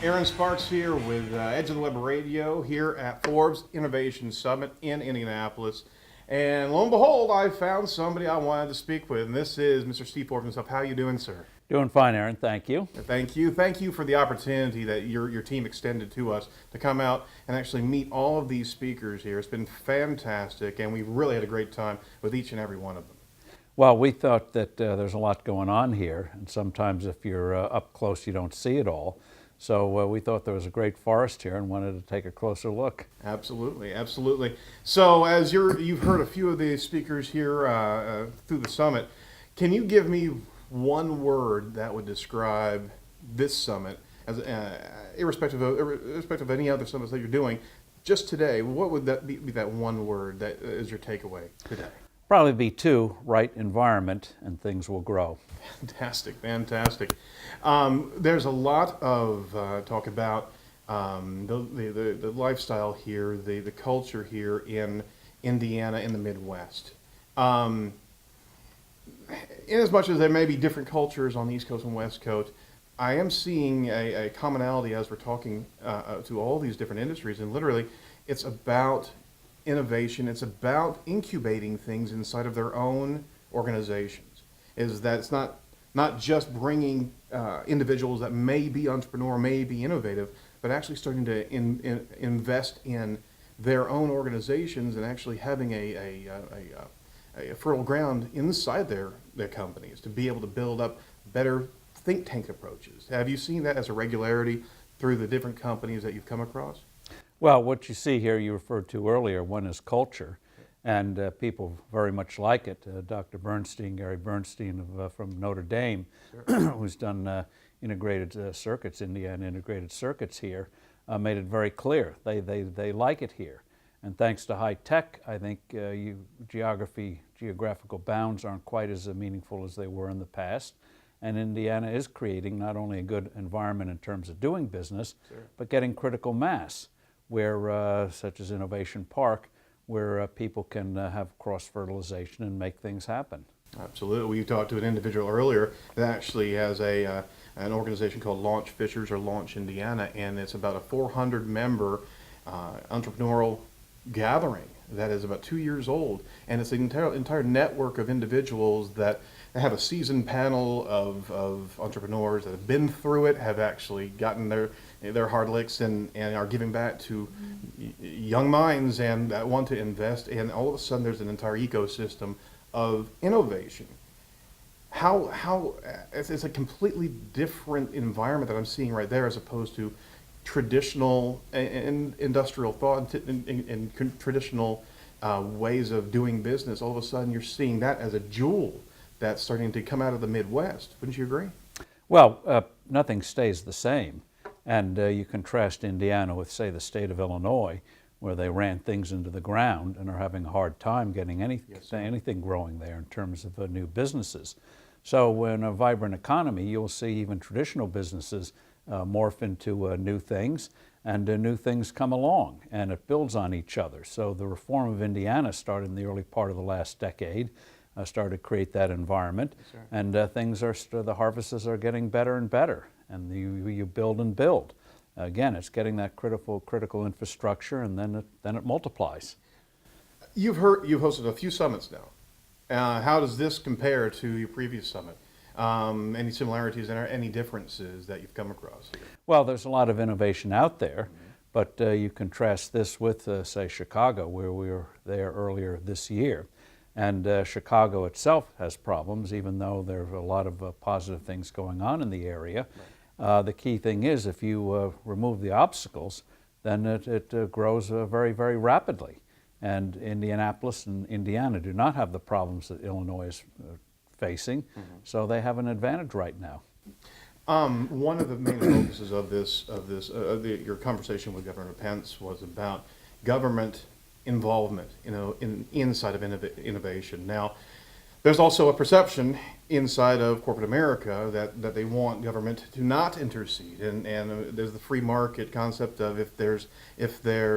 Aaron Sparks here with Edge of the Web Radio here at Forbes Innovation Summit in Indianapolis. And lo and behold, I found somebody I wanted to speak with, and this is Mr. Steve Forbes himself. How are you doing, sir? Doing fine, Aaron. Thank you. Thank you. Thank you for the opportunity that your team extended to us to come out and actually meet all of these speakers here. It's been fantastic, and we've really had a great time with each and every one of them. Well, we thought that there's a lot going on here, and sometimes if you're up close, you don't see it all. So we thought there was a great forest here and wanted to take a closer look. Absolutely, absolutely. So as you've heard a few of the speakers here through the summit, can you give me one word that would describe this summit, as irrespective of any other summits that you're doing, just today? What would that be that one word that is your takeaway today? Probably be two: right environment, and things will grow. Fantastic, fantastic. There's a lot of talk about the lifestyle here, the culture here in Indiana, in the Midwest. In as much as there may be different cultures on the East Coast and West Coast, I am seeing a commonality as we're talking to all these different industries, and literally it's about innovation. It's about incubating things inside of their own organizations. Is that it's not just bringing individuals that may be entrepreneur, may be innovative, but actually starting to invest in their own organizations and actually having a fertile ground inside their companies to be able to build up better think tank approaches. Have you seen that as a regularity through the different companies that you've come across? Well, what you see here, you referred to earlier, one is culture, and people very much like it. Dr. Bernstein, Gary Bernstein from Notre Dame, sure. Who's done integrated circuits, Indiana integrated circuits here, made it very clear. They like it here. And thanks to high tech, I think geographical bounds aren't quite as meaningful as they were in the past. And Indiana is creating not only a good environment in terms of doing business, sure. but getting critical mass, where such as Innovation Park, where people can have cross-fertilization and make things happen. Absolutely. We talked to an individual earlier that actually has an organization called Launch Fishers or Launch Indiana, and it's about a 400-member entrepreneurial gathering that is about 2 years old, and it's an entire network of individuals that have a seasoned panel of entrepreneurs that have been through it, have actually gotten their hard licks and are giving back to young minds and that want to invest, and all of a sudden there's an entire ecosystem of innovation. How it's a completely different environment that I'm seeing right there as opposed to traditional and industrial thought and traditional ways of doing business. All of a sudden you're seeing that as a jewel that's starting to come out of the Midwest. Wouldn't you agree? Well, nothing stays the same. And you contrast Indiana with, say, the state of Illinois, where they ran things into the ground and are having a hard time getting anything growing there in terms of new businesses. So in a vibrant economy, you'll see even traditional businesses morph into new things, and new things come along, and it builds on each other. So the reform of Indiana started in the early part of the last decade, started to create that environment, sure. and the harvests are getting better and better, and you build and build. Again, it's getting that critical infrastructure, and then it multiplies. You've hosted a few summits now. How does this compare to your previous summit? Any similarities and any differences that you've come across here? Well, there's a lot of innovation out there, but you contrast this with, say, Chicago, where we were there earlier this year. And Chicago itself has problems, even though there are a lot of positive things going on in the area. Right. The key thing is if you remove the obstacles, then it grows very, very rapidly. And Indianapolis and Indiana do not have the problems that Illinois is facing, so they have an advantage right now. One of the main focuses your conversation with Governor Pence was about government involvement, inside of innovation. Now, there's also a perception inside of corporate America that they want government to not intercede, and there's the free market concept of if there's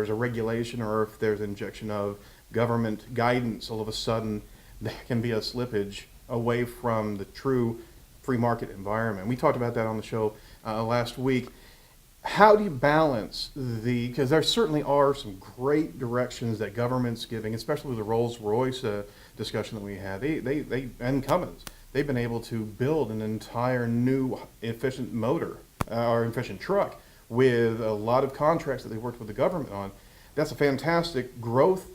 a regulation or if there's injection of government guidance, all of a sudden there can be a slippage away from the true free market environment. We talked about that on the show last week. how do you balance because there certainly are some great directions that government's giving, especially with the Rolls-Royce discussion that we had. And Cummins, they've been able to build an entire new efficient motor or efficient truck with a lot of contracts that they worked with the government on. That's a fantastic growth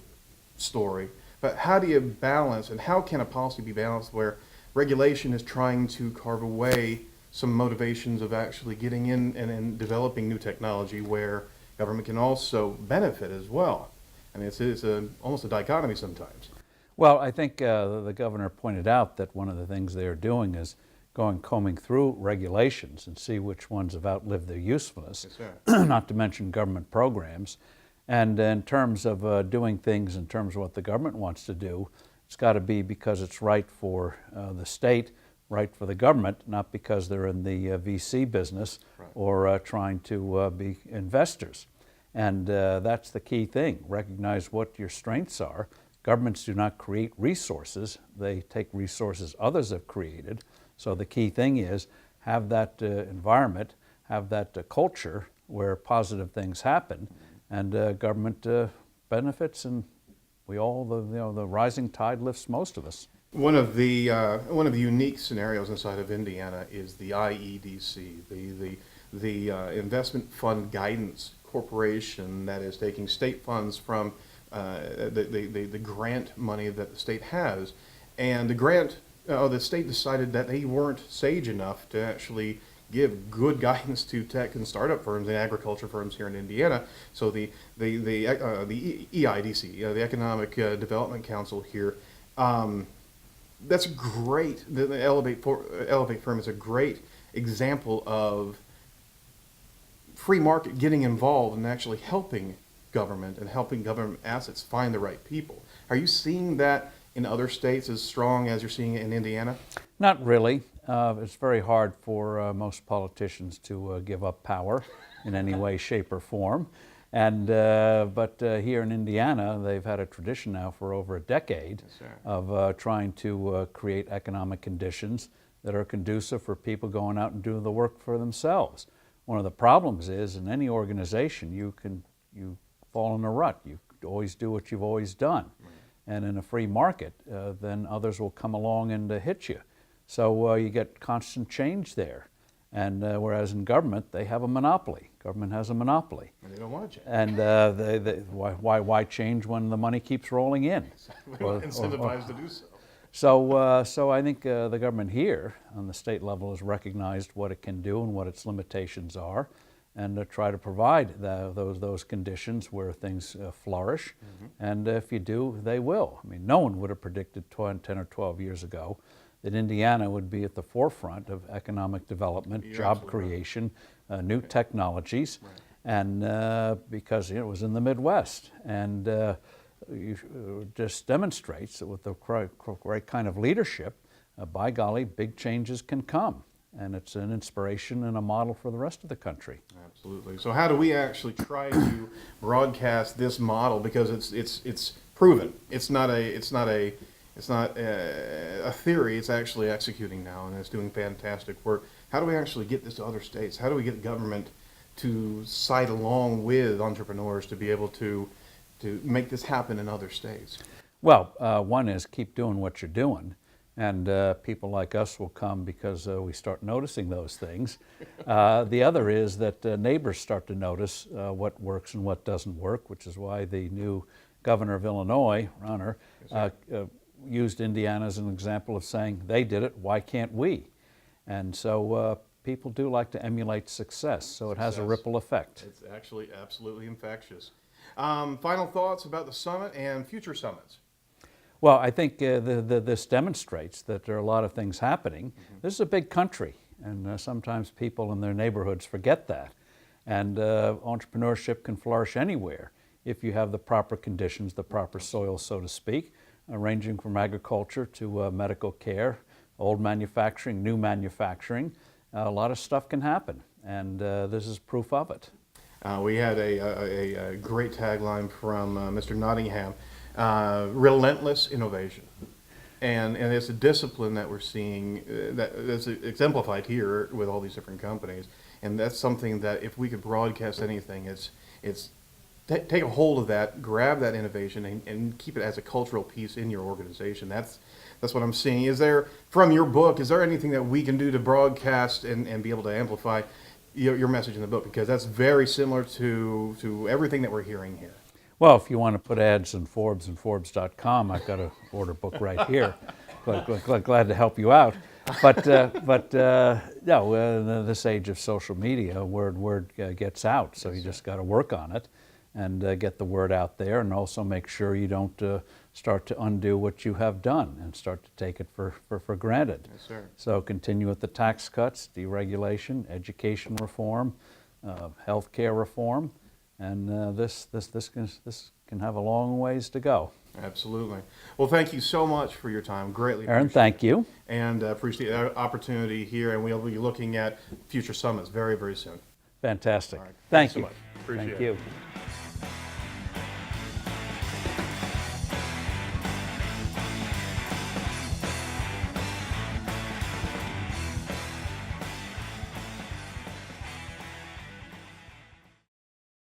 story. But how do you balance, and how can a policy be balanced where regulation is trying to carve away some motivations of actually getting in and developing new technology where government can also benefit as well? I mean, it's almost a dichotomy sometimes. Well, I think the governor pointed out that one of the things they are doing is combing through regulations and see which ones have outlived their usefulness, Yes, not to mention government programs. And in terms of doing things in terms of what the government wants to do, it's got to be because it's right for the state, right for the government, not because they're in the VC business or trying to be investors. And that's the key thing. Recognize what your strengths are. Governments do not create resources. They take resources others have created. So the key thing is have that environment, have that culture where positive things happen, and government benefits, and we all, the rising tide lifts most of us. One of the unique scenarios inside of Indiana is the IEDC, the Investment Fund Guidance Corporation that is taking state funds from the grant money that the state has, and the state decided that they weren't sage enough to actually give good guidance to tech and startup firms and agriculture firms here in Indiana. So the EIDC, the Economic Development Council here, that's great. The Elevate firm is a great example of free market getting involved and actually helping government and helping government assets find the right people. Are you seeing that in other states as strong as you're seeing it in Indiana? Not really. It's very hard for most politicians to give up power in any way, shape, or form. And but here in Indiana, they've had a tradition now for over a decade of trying to create economic conditions that are conducive for people going out and doing the work for themselves. One of the problems is in any organization, you fall in a rut. You always do what you've always done. Right. And in a free market, then others will come along and hit you. So you get constant change there. And whereas in government, they have a monopoly. Government has a monopoly. And they don't want to change. And why change when the money keeps rolling in? We're incentivized to do so. So I think the government here on the state level has recognized what it can do and what its limitations are, and try to provide those conditions where things flourish. Mm-hmm. And if you do, they will. I mean, no one would have predicted 10 or 12 years ago that Indiana would be at the forefront of economic development, job creation, new technologies, and because it was in the Midwest. And just demonstrates that with the right kind of leadership, by golly, big changes can come. And it's an inspiration and a model for the rest of the country. Absolutely. So how do we actually try to broadcast this model? Because it's proven. It's not a theory. It's actually executing now, and it's doing fantastic work. How do we actually get this to other states? How do we get government to side along with entrepreneurs to be able to make this happen in other states? Well, one is keep doing what you're doing. And people like us will come because we start noticing those things. The other is that neighbors start to notice what works and what doesn't work, which is why the new governor of Illinois, Rauner, used Indiana as an example of saying, they did it, why can't we? And so people do like to emulate success, so it has a ripple effect. It's actually absolutely infectious. Final thoughts about the summit and future summits? Well, I think this demonstrates that there are a lot of things happening. Mm-hmm. This is a big country, and sometimes people in their neighborhoods forget that. And entrepreneurship can flourish anywhere if you have the proper conditions, the proper soil, so to speak, ranging from agriculture to medical care, old manufacturing, new manufacturing. A lot of stuff can happen, and this is proof of it. We had a great tagline from Mr. Nottingham. Relentless innovation, and it's a discipline that we're seeing that's exemplified here with all these different companies. And that's something that if we could broadcast anything, it's take a hold of that, grab that innovation, and keep it as a cultural piece in your organization. That's what I'm seeing. Is there, from your book, is there anything that we can do to broadcast and be able to amplify your message in the book? Because that's very similar to everything that we're hearing here. Well, if you want to put ads in Forbes and Forbes.com, I've got an order book right here. Glad to help you out. But no, in this age of social media, word gets out. So you just got to work on it and get the word out there, and also make sure you don't start to undo what you have done and start to take it for granted. Yes, sir. So continue with the tax cuts, deregulation, education reform, health care reform, and this can have a long ways to go. Absolutely. Well, thank you so much for your time. Greatly Aaron, appreciate thank you. And appreciate the opportunity here, and we'll be looking at future summits very, very soon. Fantastic. All right. Thank Thanks so you. much. Appreciate Thank it. you.